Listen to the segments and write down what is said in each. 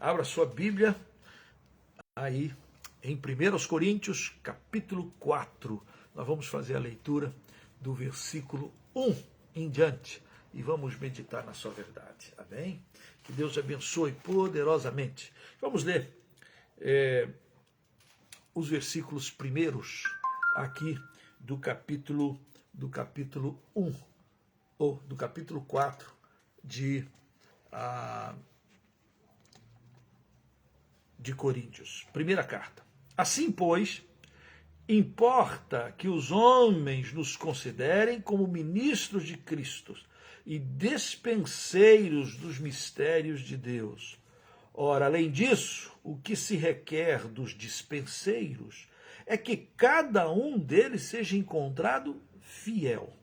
Abra sua Bíblia aí em 1 Coríntios, capítulo 4. Nós vamos fazer a leitura do versículo 1 em diante e vamos meditar na sua verdade. Amém? Que Deus abençoe poderosamente. Vamos ler os versículos primeiros aqui do capítulo 1, ou do capítulo 4 de Coríntios. Primeira carta. Assim, pois, importa que os homens nos considerem como ministros de Cristo e despenseiros dos mistérios de Deus. Ora, além disso, o que se requer dos dispenseiros é que cada um deles seja encontrado fiel.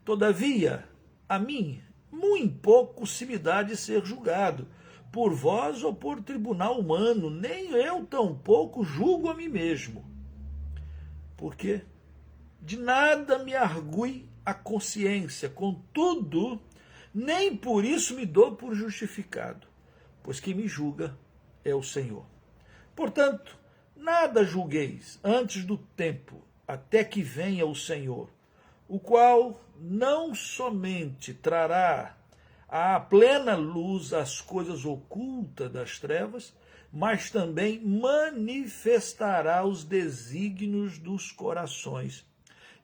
Todavia, a mim, muito pouco se me dá de ser julgado, por vós ou por tribunal humano, nem eu tampouco julgo a mim mesmo. Porque de nada me argue a consciência, contudo, nem por isso me dou por justificado, pois quem me julga é o Senhor. Portanto, nada julgueis antes do tempo, até que venha o Senhor, o qual não somente trará à plena luz as coisas ocultas das trevas, mas também manifestará os desígnios dos corações.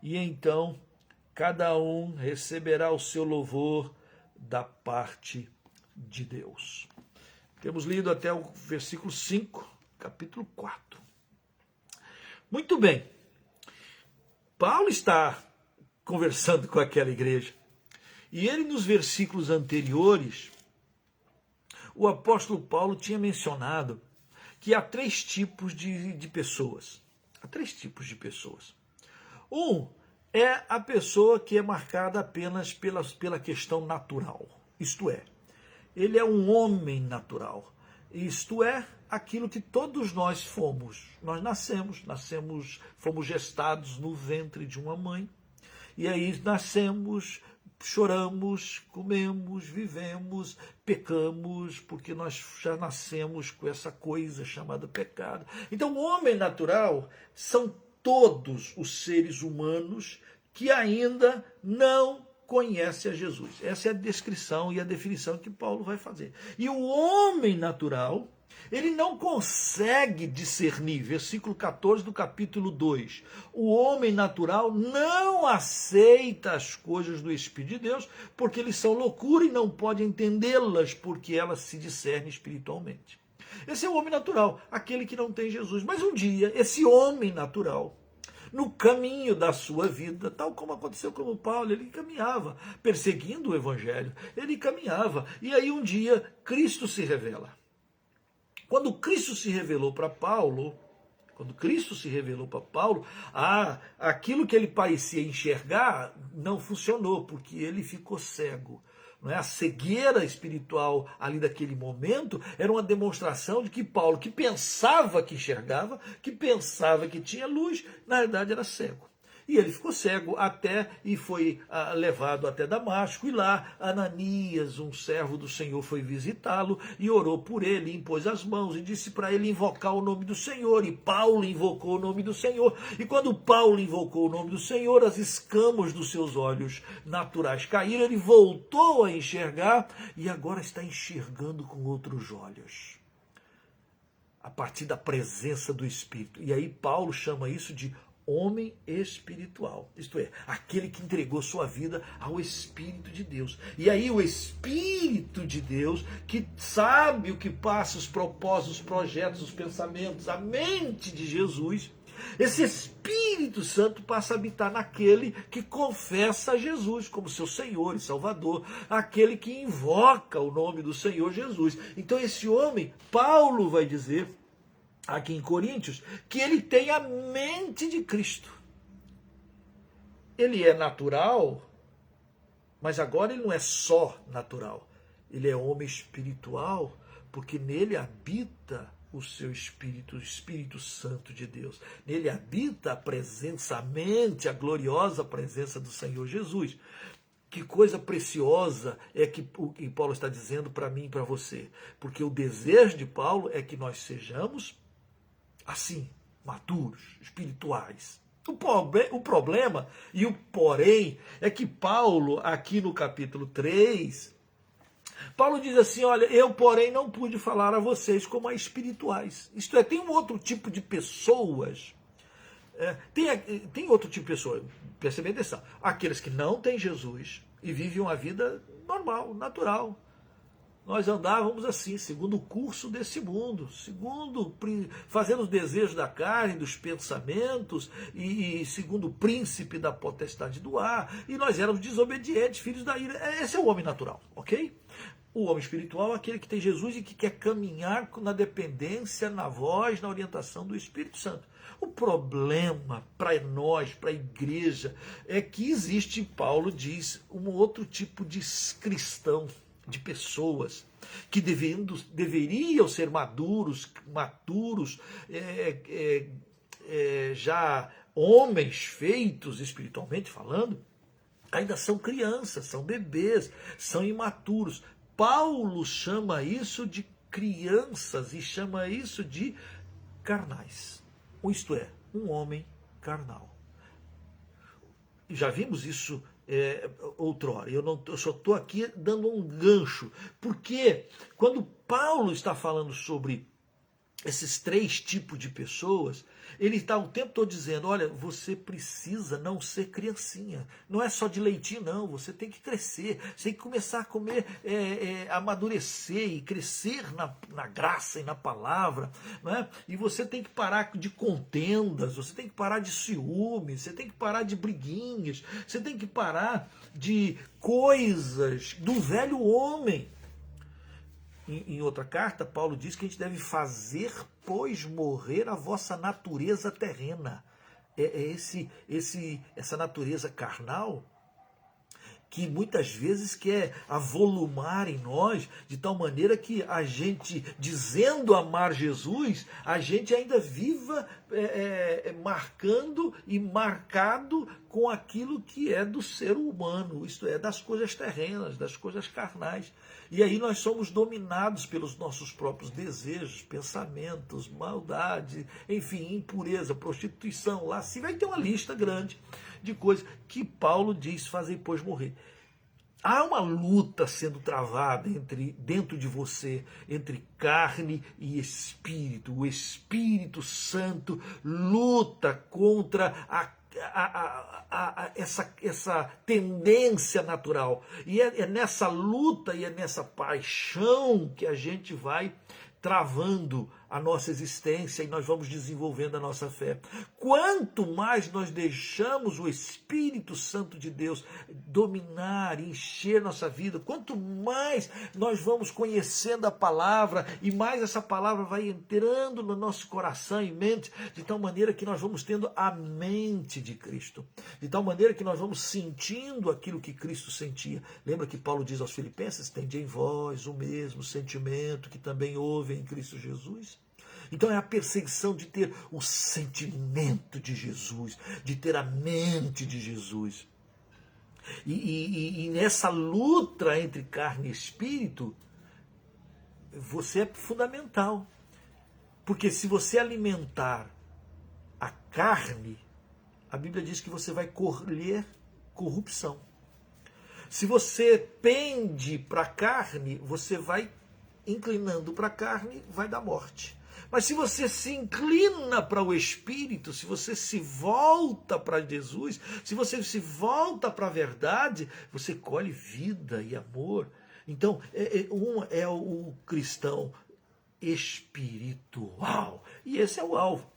E então cada um receberá o seu louvor da parte de Deus. Temos lido até o versículo 5, capítulo 4. Muito bem. Paulo está conversando com aquela igreja. E ele, nos versículos anteriores, o apóstolo Paulo tinha mencionado que há três tipos de pessoas. Há três tipos de pessoas. Um é a pessoa que é marcada apenas pela questão natural. Isto é, ele é um homem natural. Isto é, aquilo que todos nós fomos. Nós fomos gestados no ventre de uma mãe. E aí nascemos, choramos, comemos, vivemos, pecamos, porque nós já nascemos com essa coisa chamada pecado. Então, o homem natural são todos os seres humanos que ainda não conhecem a Jesus. Essa é a descrição e a definição que Paulo vai fazer. E o homem natural, ele não consegue discernir, versículo 14 do capítulo 2, o homem natural não aceita as coisas do Espírito de Deus, porque eles são loucura e não pode entendê-las, porque elas se discernem espiritualmente. Esse é o homem natural, aquele que não tem Jesus. Mas um dia, esse homem natural, no caminho da sua vida, tal como aconteceu com Paulo, ele caminhava perseguindo o evangelho, ele caminhava, e aí um dia Cristo se revela. Quando Cristo se revelou para Paulo, aquilo que ele parecia enxergar não funcionou, porque ele ficou cego. Não é? A cegueira espiritual ali daquele momento era uma demonstração de que Paulo, que pensava que enxergava, que pensava que tinha luz, na verdade era cego. E ele ficou cego e foi levado até Damasco, e lá Ananias, um servo do Senhor, foi visitá-lo e orou por ele, impôs as mãos e disse para ele invocar o nome do Senhor, e Paulo invocou o nome do Senhor, e quando Paulo invocou o nome do Senhor, as escamas dos seus olhos naturais caíram, ele voltou a enxergar e agora está enxergando com outros olhos, a partir da presença do Espírito. E aí Paulo chama isso de homem espiritual, isto é, aquele que entregou sua vida ao Espírito de Deus. E aí o Espírito de Deus, que sabe o que passa, os propósitos, os projetos, os pensamentos, a mente de Jesus, esse Espírito Santo passa a habitar naquele que confessa a Jesus como seu Senhor e Salvador, aquele que invoca o nome do Senhor Jesus. Então esse homem, Paulo vai dizer aqui em Coríntios, que ele tem a mente de Cristo. Ele é natural, mas agora ele não é só natural. Ele é homem espiritual, porque nele habita o seu Espírito, o Espírito Santo de Deus. Nele habita a presença, a mente, a gloriosa presença do Senhor Jesus. Que coisa preciosa é o que Paulo está dizendo para mim e para você. Porque o desejo de Paulo é que nós sejamos assim, maduros, espirituais. O problema e o porém é que Paulo, aqui no capítulo 3, Paulo diz assim, olha, eu porém não pude falar a vocês como a espirituais. Isto é, tem um outro tipo de pessoas. Tem outro tipo de pessoa, presta bem atenção, aqueles que não têm Jesus e vivem uma vida normal, natural. Nós andávamos assim, segundo o curso desse mundo, fazendo os desejos da carne, dos pensamentos, e segundo o príncipe da potestade do ar, e nós éramos desobedientes, filhos da ira. Esse é o homem natural, ok? O homem espiritual é aquele que tem Jesus e que quer caminhar na dependência, na voz, na orientação do Espírito Santo. O problema para nós, para a igreja, é que existe, Paulo diz, um outro tipo de cristão, de pessoas que deveriam ser maduros, já homens feitos espiritualmente falando, ainda são crianças, são bebês, são imaturos. Paulo chama isso de crianças e chama isso de carnais. Isto é, um homem carnal. Já vimos isso outrora. Eu só estou aqui dando um gancho. Porque quando Paulo está falando sobre esses 3 tipos de pessoas, ele está o tempo todo dizendo, olha, você precisa não ser criancinha. Não é só de leitinho, não. Você tem que crescer. Você tem que começar a comer, amadurecer e crescer na graça e na palavra. Não é? E você tem que parar de contendas, você tem que parar de ciúmes, você tem que parar de briguinhas, você tem que parar de coisas do velho homem. Em outra carta, Paulo diz que a gente deve fazer, pois, morrer a vossa natureza terrena. Essa natureza carnal que muitas vezes quer avolumar em nós, de tal maneira que a gente, dizendo amar Jesus, a gente ainda viva marcando e marcado com aquilo que é do ser humano, isto é, das coisas terrenas, das coisas carnais. E aí nós somos dominados pelos nossos próprios desejos, pensamentos, maldade, enfim, impureza, prostituição, lá se vai ter uma lista grande de coisas que Paulo diz, fazem pois morrer. Há uma luta sendo travada dentro de você, entre carne e espírito. O Espírito Santo luta contra essa tendência natural. E é nessa luta e é nessa paixão que a gente vai travando a nossa existência e nós vamos desenvolvendo a nossa fé. Quanto mais nós deixamos o Espírito Santo de Deus dominar, encher nossa vida, quanto mais nós vamos conhecendo a palavra e mais essa palavra vai entrando no nosso coração e mente, de tal maneira que nós vamos tendo a mente de Cristo, de tal maneira que nós vamos sentindo aquilo que Cristo sentia. Lembra que Paulo diz aos Filipenses, tende em vós o mesmo sentimento que também houve em Cristo Jesus? Então é a perseguição de ter o sentimento de Jesus, de ter a mente de Jesus. E nessa luta entre carne e espírito, você é fundamental. Porque se você alimentar a carne, a Bíblia diz que você vai colher corrupção. Se você pende para a carne, você vai inclinando para a carne, vai dar morte. Mas se você se inclina para o Espírito, se você se volta para Jesus, se você se volta para a verdade, você colhe vida e amor. Então, um é o cristão espiritual. E esse é o alvo.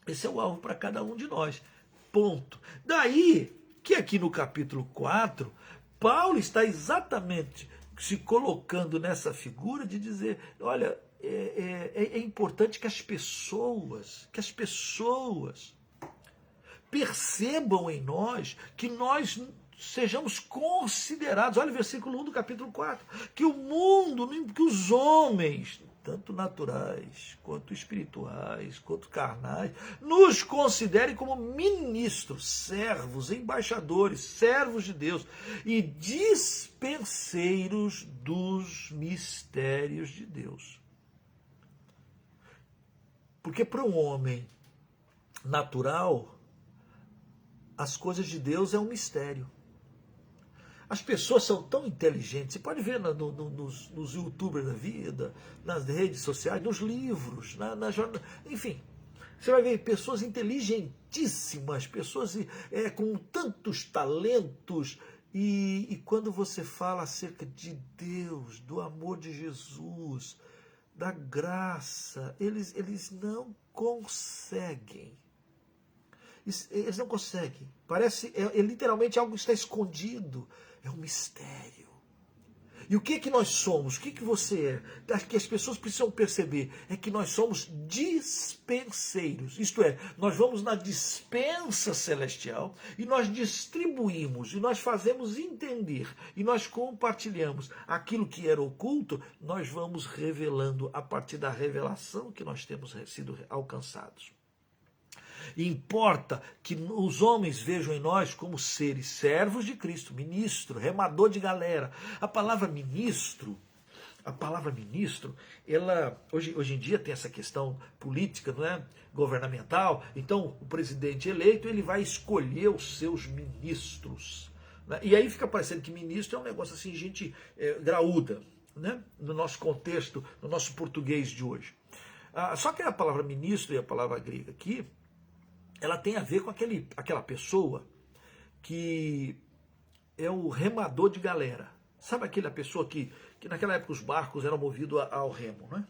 Esse é o alvo para cada um de nós. Ponto. Daí que aqui no capítulo 4, Paulo está exatamente se colocando nessa figura de dizer, olha, é importante que as pessoas percebam em nós que nós sejamos considerados, olha o versículo 1 do capítulo 4, que o mundo, que os homens tanto naturais, quanto espirituais, quanto carnais, nos considere como ministros, servos, embaixadores, servos de Deus e dispenseiros dos mistérios de Deus. Porque para um homem natural, as coisas de Deus é um mistério. As pessoas são tão inteligentes, você pode ver nos youtubers da vida, nas redes sociais, nos livros, enfim. Você vai ver pessoas inteligentíssimas, pessoas com tantos talentos, e quando você fala acerca de Deus, do amor de Jesus, da graça, eles não conseguem. Eles não conseguem. Parece, literalmente algo está escondido. É um mistério. E o que nós somos? O que você é? Que as pessoas precisam perceber é que nós somos dispenseiros. Isto é, nós vamos na dispensa celestial e nós distribuímos, e nós fazemos entender, e nós compartilhamos aquilo que era oculto, nós vamos revelando a partir da revelação que nós temos sido alcançados. Importa que os homens vejam em nós como seres servos de Cristo, ministro, remador de galera. A palavra ministro, ela hoje em dia tem essa questão política, não é? Governamental. Então, o presidente eleito, ele vai escolher os seus ministros, né? E aí fica parecendo que ministro é um negócio assim, gente graúda, né? No nosso contexto, no nosso português de hoje. Só que a palavra ministro e a palavra grega aqui, ela tem a ver com aquela pessoa que é o remador de galera. Sabe aquela pessoa que naquela época os barcos eram movidos ao remo, né?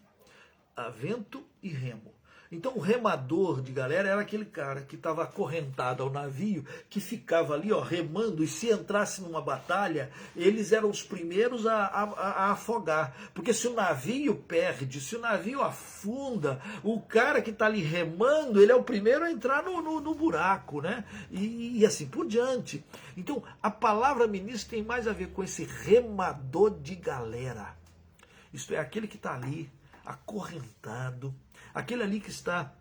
A vento e remo. Então o remador de galera era aquele cara que estava acorrentado ao navio, que ficava ali remando, e se entrasse numa batalha, eles eram os primeiros a afogar. Porque se o navio perde, se o navio afunda, o cara que está ali remando, ele é o primeiro a entrar no buraco, né? E assim por diante. Então a palavra ministro tem mais a ver com esse remador de galera. Isto é, aquele que está ali, acorrentado, aquele ali que está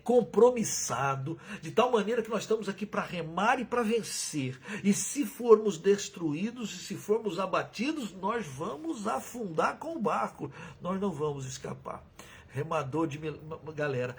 compromissado, de tal maneira que nós estamos aqui para remar e para vencer. E se formos destruídos, e se formos abatidos, nós vamos afundar com o barco, nós não vamos escapar. Remador de galera,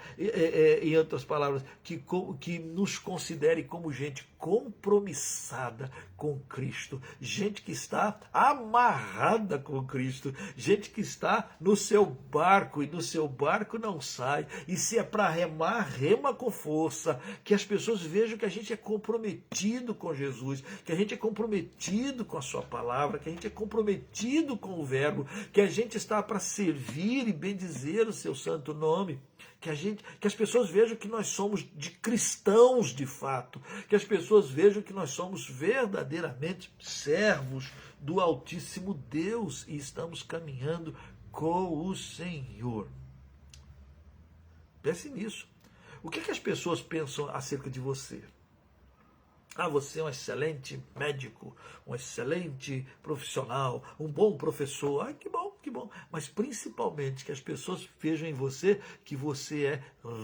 em outras palavras, que nos considere como gente compromissada com Cristo, gente que está amarrada com Cristo, gente que está no seu barco e no seu barco não sai, e se é para remar, rema com força, que as pessoas vejam que a gente é comprometido com Jesus, que a gente é comprometido com a sua palavra, que a gente é comprometido com o verbo, que a gente está para servir e bendizer o seu santo nome, que as pessoas vejam que nós somos de cristãos de fato, que as pessoas vejam que nós somos verdadeiramente servos do Altíssimo Deus e estamos caminhando com o Senhor. Pense nisso. O que as pessoas pensam acerca de você? Você é um excelente médico, um excelente profissional, um bom professor. Que bom, que bom. Mas principalmente que as pessoas vejam em você que você é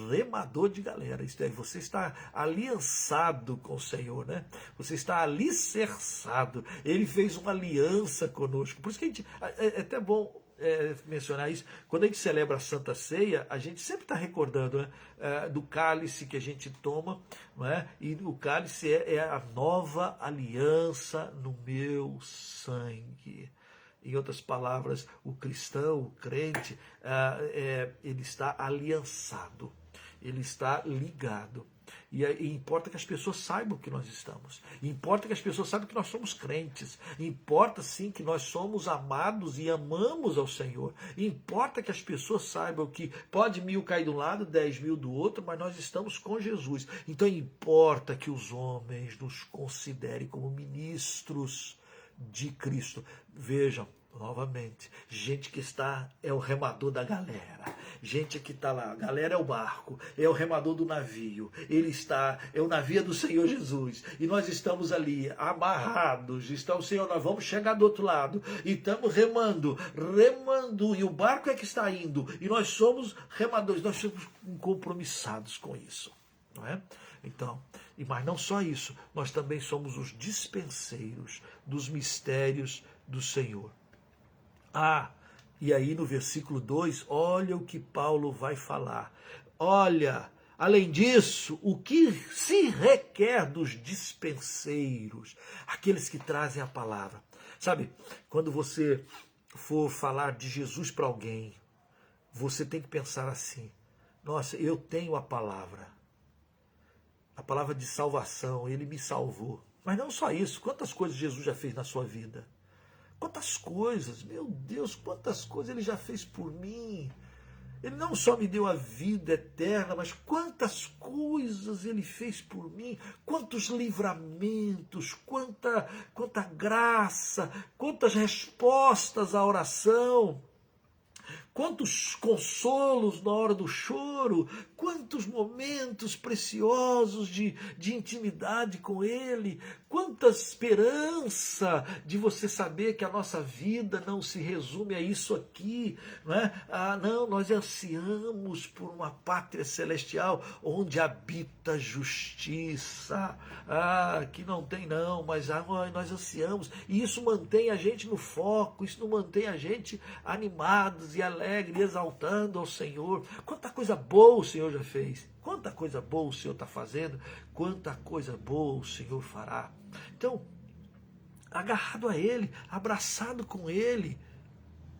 remador de galera. Isto é, você está aliançado com o Senhor, né? Você está alicerçado. Ele fez uma aliança conosco. Por isso que a gente, é até bom mencionar isso. Quando a gente celebra a Santa Ceia, a gente sempre está recordando, né, do cálice que a gente toma, não é? E o cálice é a nova aliança no meu sangue. Em outras palavras, o cristão, o crente, ele está aliançado, ele está ligado. E importa que as pessoas saibam que nós estamos. Importa que as pessoas saibam que nós somos crentes. Importa sim que nós somos amados e amamos ao Senhor. Importa que as pessoas saibam que pode 1000 cair de um lado, 10.000 do outro, mas nós estamos com Jesus. Então importa que os homens nos considerem como ministros de Cristo. Vejam, novamente, gente que é o remador da galera, Gente que está lá, a galera é o barco, é o remador do navio, é o navio do Senhor Jesus, e nós estamos ali amarrados, Senhor, nós vamos chegar do outro lado, e estamos remando, e o barco é que está indo, e nós somos remadores, nós somos compromissados com isso, não é? Então, mas não só isso, nós também somos os dispenseiros dos mistérios do Senhor. E aí no versículo 2, olha o que Paulo vai falar. Olha, além disso, o que se requer dos dispenseiros, aqueles que trazem a palavra. Sabe, quando você for falar de Jesus para alguém, você tem que pensar assim: nossa, eu tenho a palavra de salvação, ele me salvou. Mas não só isso, quantas coisas Jesus já fez na sua vida? Quantas coisas, meu Deus, quantas coisas ele já fez por mim. Ele não só me deu a vida eterna, mas quantas coisas ele fez por mim, quantos livramentos, quanta graça, quantas respostas à oração, quantos consolos na hora do choro, quantos momentos preciosos de intimidade com Ele, quanta esperança de você saber que a nossa vida não se resume a isso aqui, não é? Não, nós ansiamos por uma pátria celestial onde habita justiça, que não tem não, mas nós ansiamos, e isso mantém a gente no foco, isso não mantém a gente animados e alegres, exaltando ao Senhor. Quanta coisa boa o Senhor já fez, quanta coisa boa o Senhor está fazendo, quanta coisa boa o Senhor fará. Então, agarrado a Ele, abraçado com Ele,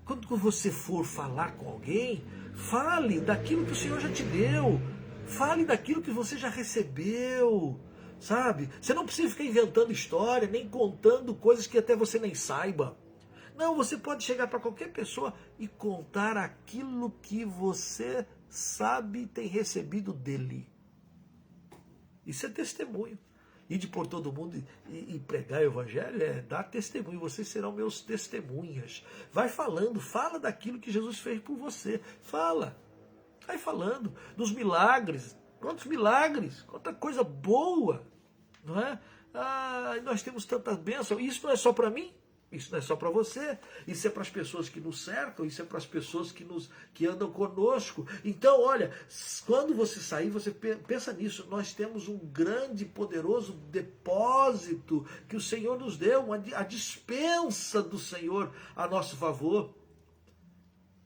quando você for falar com alguém, fale daquilo que o Senhor já te deu, fale daquilo que você já recebeu, sabe? Você não precisa ficar inventando história, nem contando coisas que até você nem saiba. Não, você pode chegar para qualquer pessoa e contar aquilo que você sabe e tem recebido dele. Isso é testemunho. Ir por todo mundo e pregar o evangelho é dar testemunho. Vocês serão meus testemunhas. Vai falando, fala daquilo que Jesus fez por você. Fala. Vai falando dos milagres. Quantos milagres, quanta coisa boa. Não é? Nós temos tantas bênçãos. Isso não é só para mim. Isso não é só para você, isso é para as pessoas que nos cercam, isso é para as pessoas que andam conosco. Então, olha, quando você sair, você pensa nisso. Nós temos um grande e poderoso depósito que o Senhor nos deu, a dispensa do Senhor a nosso favor.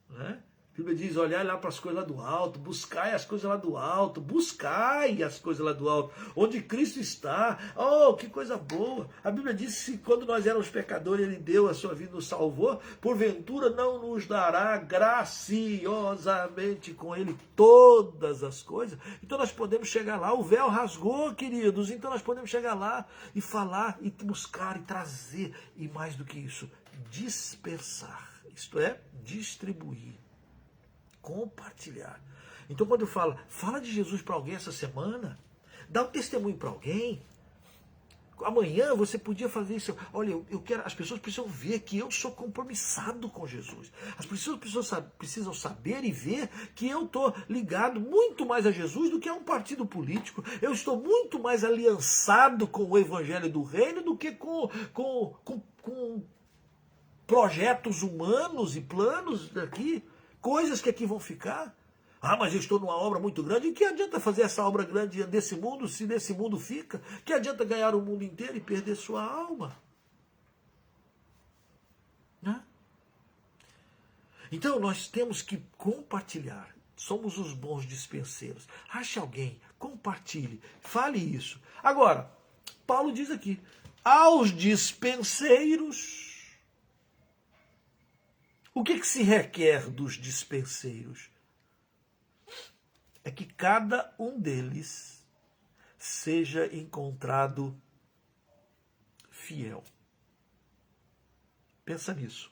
Né? A Bíblia diz, olhai lá para as coisas lá do alto, buscai as coisas lá do alto, buscai as coisas lá do alto, onde Cristo está. Oh, que coisa boa! A Bíblia diz que quando nós éramos pecadores, Ele deu a sua vida, nos salvou, porventura não nos dará graciosamente com Ele todas as coisas. Então nós podemos chegar lá, o véu rasgou, queridos, então nós podemos chegar lá e falar, e buscar, e trazer, e mais do que isso, dispersar, isto é, distribuir. Compartilhar. Então quando eu fala de Jesus para alguém essa semana, dá um testemunho para alguém. Amanhã você podia fazer isso. Olha, as pessoas precisam ver que eu sou compromissado com Jesus. As pessoas precisam saber e ver que eu estou ligado muito mais a Jesus do que a um partido político. Eu estou muito mais aliançado com o evangelho do reino do que com projetos humanos e planos daqui. Coisas que aqui vão ficar. Mas eu estou numa obra muito grande. E que adianta fazer essa obra grande desse mundo, se desse mundo fica? Que adianta ganhar o mundo inteiro e perder sua alma? Né? Então nós temos que compartilhar. Somos os bons dispenseiros. Ache alguém, compartilhe, fale isso. Agora, Paulo diz aqui, aos dispenseiros. O que se requer dos dispenseiros? É que cada um deles seja encontrado fiel. Pensa nisso.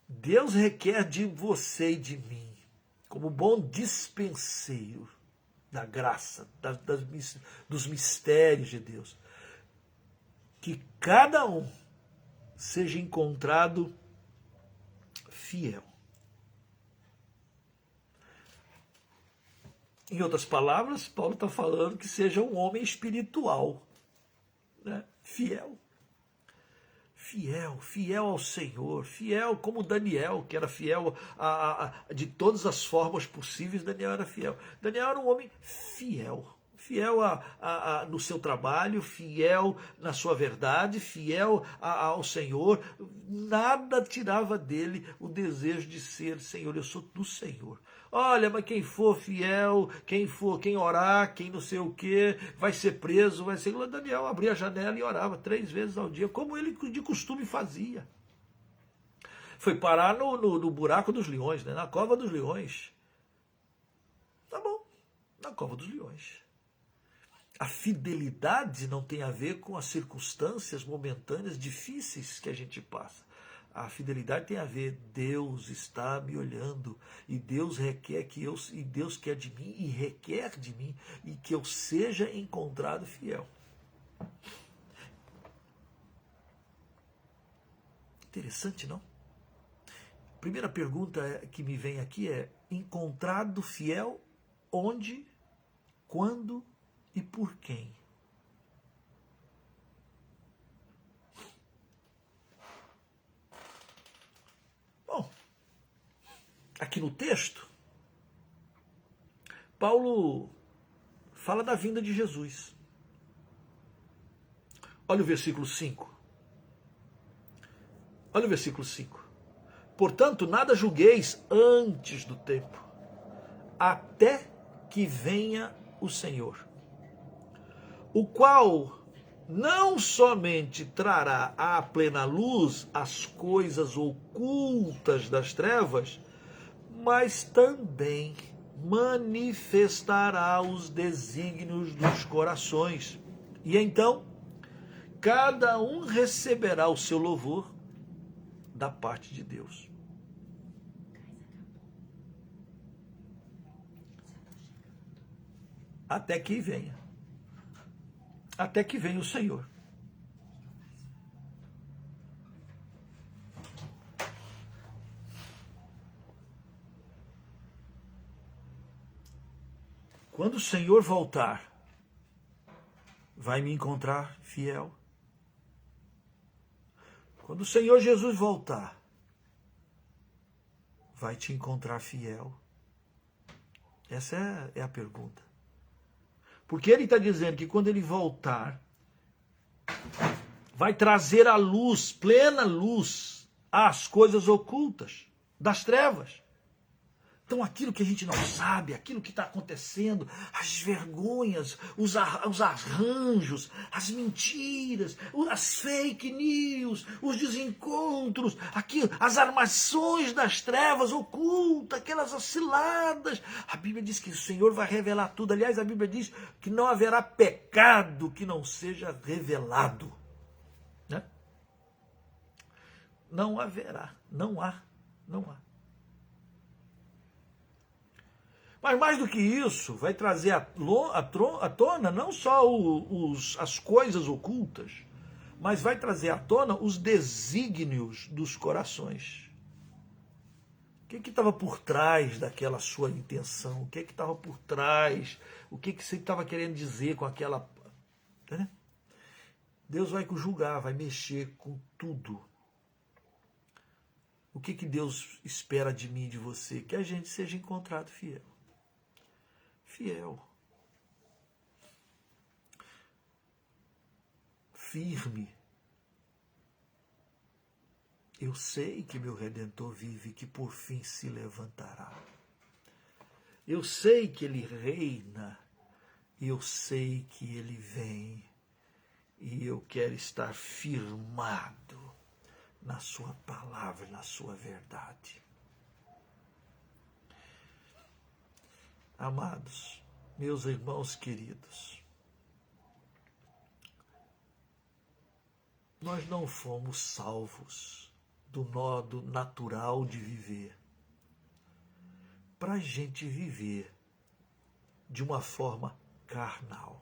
Deus requer de você e de mim, como bom dispenseiro da graça, dos mistérios de Deus, que cada um seja encontrado fiel. Em outras palavras, Paulo está falando que seja um homem espiritual, né? Fiel. Fiel, fiel ao Senhor, fiel como Daniel, que era fiel de todas as formas possíveis. Daniel era fiel. Daniel era um homem fiel. Fiel no seu trabalho, fiel na sua verdade, fiel ao Senhor. Nada tirava dele o desejo de ser: Senhor, eu sou do Senhor. Olha, mas quem for fiel, quem orar, quem não sei o que, vai ser preso, vai ser... Daniel abria a janela e orava 3 vezes ao dia, como ele de costume fazia. Foi parar no buraco dos leões, né? Na cova dos leões. Tá bom, na cova dos leões. A fidelidade não tem a ver com as circunstâncias momentâneas difíceis que a gente passa. A fidelidade tem a ver: Deus está me olhando e Deus Deus quer de mim e requer de mim e que eu seja encontrado fiel. Interessante, não? A primeira pergunta que me vem aqui é: encontrado fiel onde, quando e por quem? Bom, aqui no texto, Paulo fala da vinda de Jesus. Olha o versículo 5. Olha o versículo 5. Portanto, nada julgueis antes do tempo, até que venha o Senhor, o qual não somente trará à plena luz as coisas ocultas das trevas, mas também manifestará os desígnios dos corações. E então, cada um receberá o seu louvor da parte de Deus. Até que venha. Até que venha o Senhor. Quando o Senhor voltar, vai me encontrar fiel? Quando o Senhor Jesus voltar, vai te encontrar fiel? Essa é a pergunta. Porque ele está dizendo que quando ele voltar, vai trazer à luz, plena luz, as coisas ocultas das trevas. Então aquilo que a gente não sabe, aquilo que está acontecendo, as vergonhas, os arranjos, as mentiras, as fake news, os desencontros, as armações das trevas ocultas, aquelas osciladas. A Bíblia diz que o Senhor vai revelar tudo. Aliás, a Bíblia diz que não haverá pecado que não seja revelado. Né? Não haverá, não há. Mas mais do que isso, vai trazer à tona não só as coisas ocultas, mas vai trazer à tona os desígnios dos corações. O que estava por trás daquela sua intenção? O que estava por trás? O que você estava querendo dizer com aquela... Né? Deus vai julgar, vai mexer com tudo. O que Deus espera de mim e de você? Que a gente seja encontrado fiel. Fiel, firme. Eu sei que meu Redentor vive, que por fim se levantará. Eu sei que ele reina, eu sei que ele vem, e eu quero estar firmado na sua palavra, na sua verdade. Amados, meus irmãos queridos, nós não fomos salvos do modo natural de viver, para a gente viver de uma forma carnal,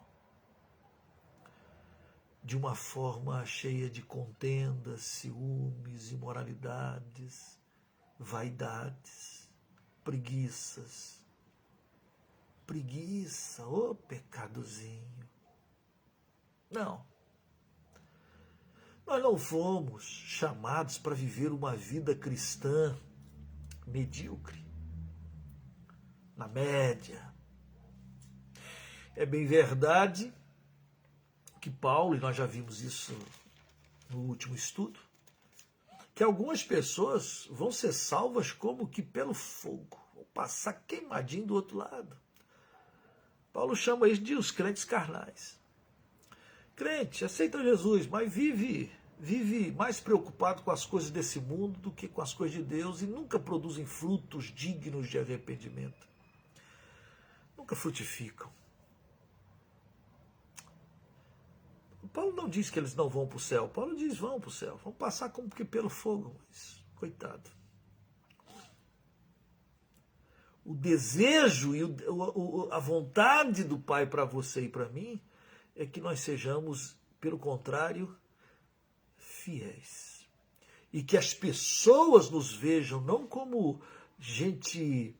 de uma forma cheia de contendas, ciúmes, imoralidades, vaidades, preguiças. Preguiça, ô pecadozinho. Não. Nós não fomos chamados para viver uma vida cristã medíocre, na média. É bem verdade que Paulo, e nós já vimos isso no último estudo, que algumas pessoas vão ser salvas como que pelo fogo, vão passar queimadinho do outro lado. Paulo chama isso de os crentes carnais. Crente, aceita Jesus, mas vive mais preocupado com as coisas desse mundo do que com as coisas de Deus e nunca produzem frutos dignos de arrependimento. Nunca frutificam. Paulo não diz que eles não vão para o céu. Paulo diz, vão para o céu. Vão passar como que pelo fogo, mas coitado. O desejo e a vontade do Pai para você e para mim é que nós sejamos, pelo contrário, fiéis. E que as pessoas nos vejam não como gente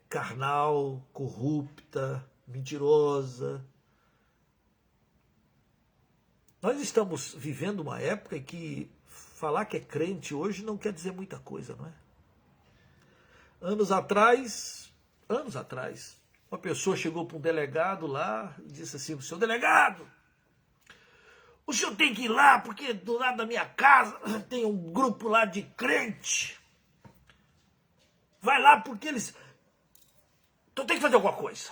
carnal, corrupta, mentirosa. Nós estamos vivendo uma época em que falar que é crente hoje não quer dizer muita coisa, não é? Anos atrás, uma pessoa chegou para um delegado lá e disse assim, seu delegado, o senhor tem que ir lá porque do lado da minha casa tem um grupo lá de crente. Vai lá porque eles... Então tem que fazer alguma coisa.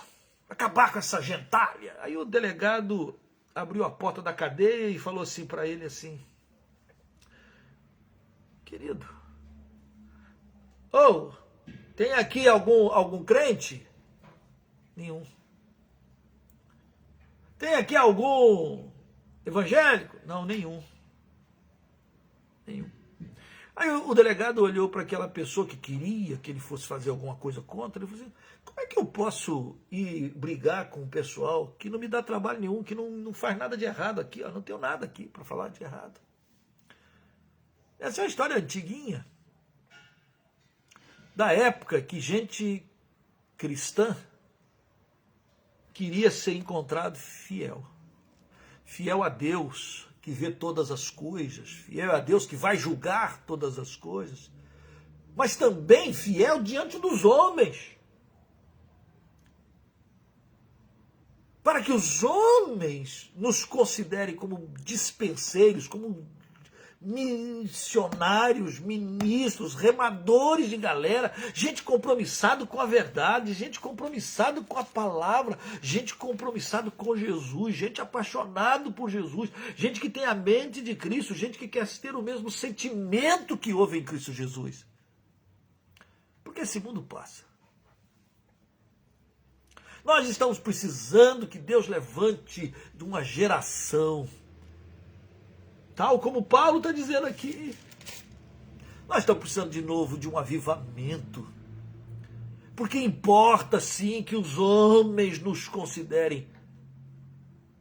Acabar com essa gentalha. Aí o delegado abriu a porta da cadeia e falou assim para ele assim, querido, tem aqui algum crente? Nenhum. Tem aqui algum evangélico? Não, nenhum. Aí o delegado olhou para aquela pessoa que queria que ele fosse fazer alguma coisa contra, ele falou assim, como é que eu posso ir brigar com o pessoal que não me dá trabalho nenhum, que não faz nada de errado aqui, eu não tenho nada aqui para falar de errado. Essa é uma história antiguinha, da época que gente cristã queria ser encontrado fiel. Fiel a Deus, que vê todas as coisas, fiel a Deus que vai julgar todas as coisas, mas também fiel diante dos homens. Para que os homens nos considerem como dispenseiros, como missionários, ministros, remadores de galera, gente compromissado com a verdade, gente compromissado com a palavra, gente compromissado com Jesus, gente apaixonado por Jesus, gente que tem a mente de Cristo, gente que quer ter o mesmo sentimento que houve em Cristo Jesus. Porque esse mundo passa. Nós estamos precisando que Deus levante de uma geração, tal como Paulo está dizendo aqui. Nós estamos precisando de novo de um avivamento. Porque importa sim que os homens nos considerem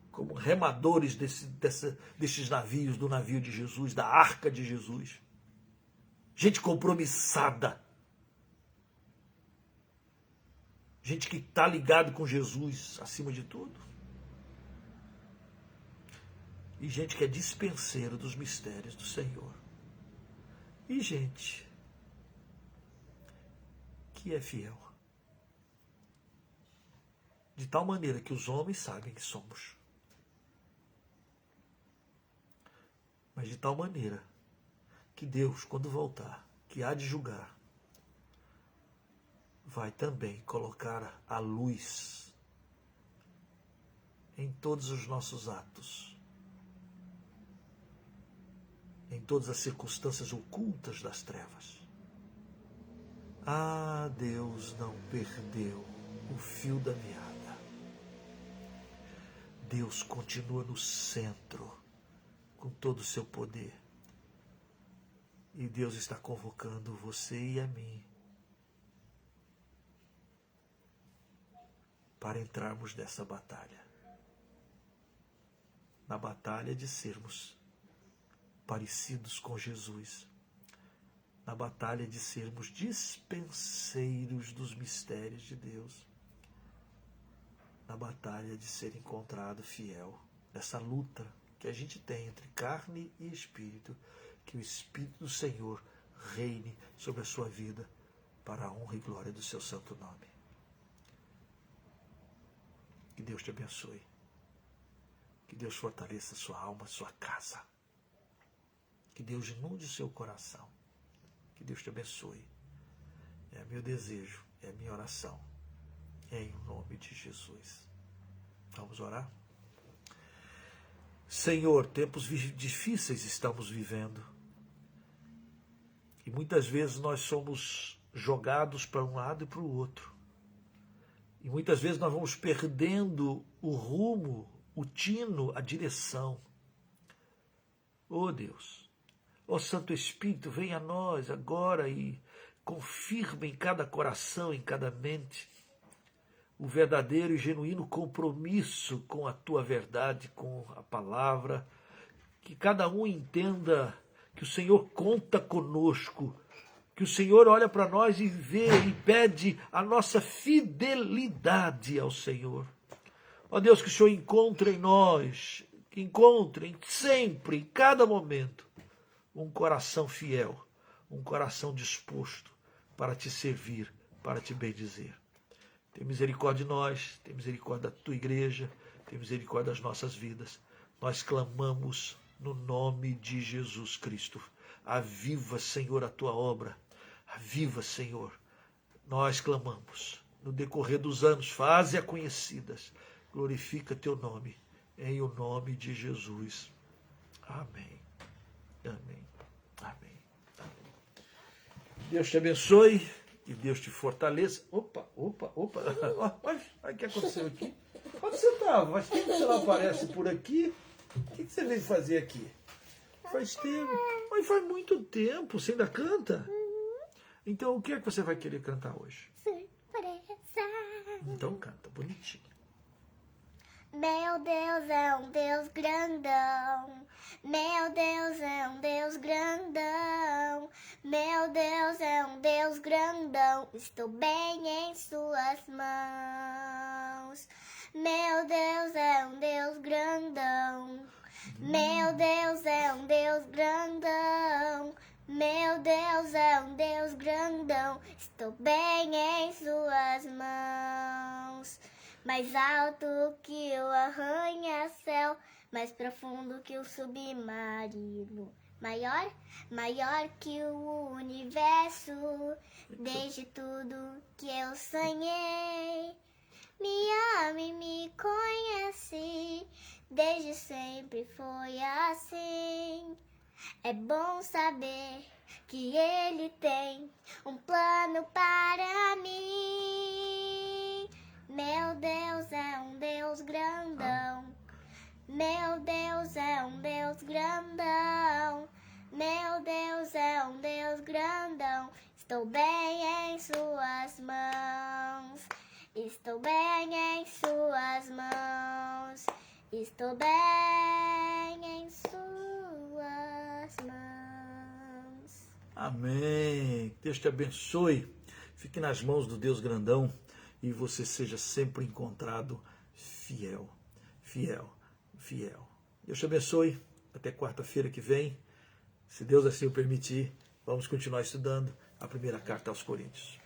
como remadores desses navios, do navio de Jesus, da arca de Jesus. Gente compromissada. Gente que está ligado com Jesus acima de tudo. E gente que é dispenseiro dos mistérios do Senhor. E gente que é fiel. De tal maneira que os homens sabem que somos. Mas de tal maneira que Deus, quando voltar, que há de julgar, vai também colocar a luz em todos os nossos atos, em todas as circunstâncias ocultas das trevas. Ah, Deus não perdeu o fio da meada. Deus continua no centro, com todo o seu poder. E Deus está convocando você e a mim para entrarmos nessa batalha. Na batalha de sermos parecidos com Jesus. na batalha de sermos dispenseiros dos mistérios de Deus, na batalha de ser encontrado fiel, nessa luta que a gente tem entre carne e espírito, que o Espírito do Senhor reine sobre a sua vida, para a honra e glória do seu santo nome. Que Deus te abençoe. Que Deus fortaleça a sua alma, a sua casa. Que Deus inunde o seu coração. Que Deus te abençoe. É meu desejo, é minha oração. Em nome de Jesus. Vamos orar? Senhor, tempos difíceis estamos vivendo. E muitas vezes nós somos jogados para um lado e para o outro. E muitas vezes nós vamos perdendo o rumo, o tino, a direção. Oh Deus, ó Santo Espírito, venha a nós agora e confirma em cada coração, em cada mente, o verdadeiro e genuíno compromisso com a tua verdade, com a palavra. Que cada um entenda que o Senhor conta conosco, que o Senhor olha para nós e vê e pede a nossa fidelidade ao Senhor. Ó Deus, que o Senhor encontre em nós, que encontre sempre, em cada momento, um coração fiel, um coração disposto para te servir, para te bendizer. Tem misericórdia de nós, tem misericórdia da tua igreja, tem misericórdia das nossas vidas. Nós clamamos no nome de Jesus Cristo. Aviva, Senhor, a tua obra. Aviva, Senhor. Nós clamamos. No decorrer dos anos, faze-a conhecidas. Glorifica teu nome. Em o nome de Jesus. Amém. Amém. Amém. Amém. Deus te abençoe. Que Deus te fortaleça. Opa. Olha o que aconteceu aqui. Onde você estava? Faz tempo que você não aparece por aqui. O que você veio fazer aqui? Faz tempo. Mas faz muito tempo. Você ainda canta? Então o que é que você vai querer cantar hoje? Surpresa. Então canta, bonitinho. Meu Deus é um Deus grandão. Meu Deus é um Deus grandão. Meu Deus é um Deus grandão. Estou bem em suas mãos. Meu Deus é um Deus grandão. Meu Deus é um Deus grandão. Meu Deus é um Deus grandão. Estou bem em suas mãos. Mais alto que o arranha-céu, mais profundo que o submarino. Maior que o universo, desde tudo que eu sonhei. Me ama e me conhece, desde sempre foi assim. É bom saber que Ele tem um plano para mim. Meu Deus é um Deus grandão. Meu Deus é um Deus grandão. Meu Deus é um Deus grandão. Estou bem em suas mãos. Estou bem em suas mãos. Estou bem em suas mãos. Amém. Deus te abençoe. Fique nas mãos do Deus grandão e você seja sempre encontrado fiel. Deus te abençoe. Até quarta-feira que vem. Se Deus assim o permitir, vamos continuar estudando a primeira carta aos Coríntios.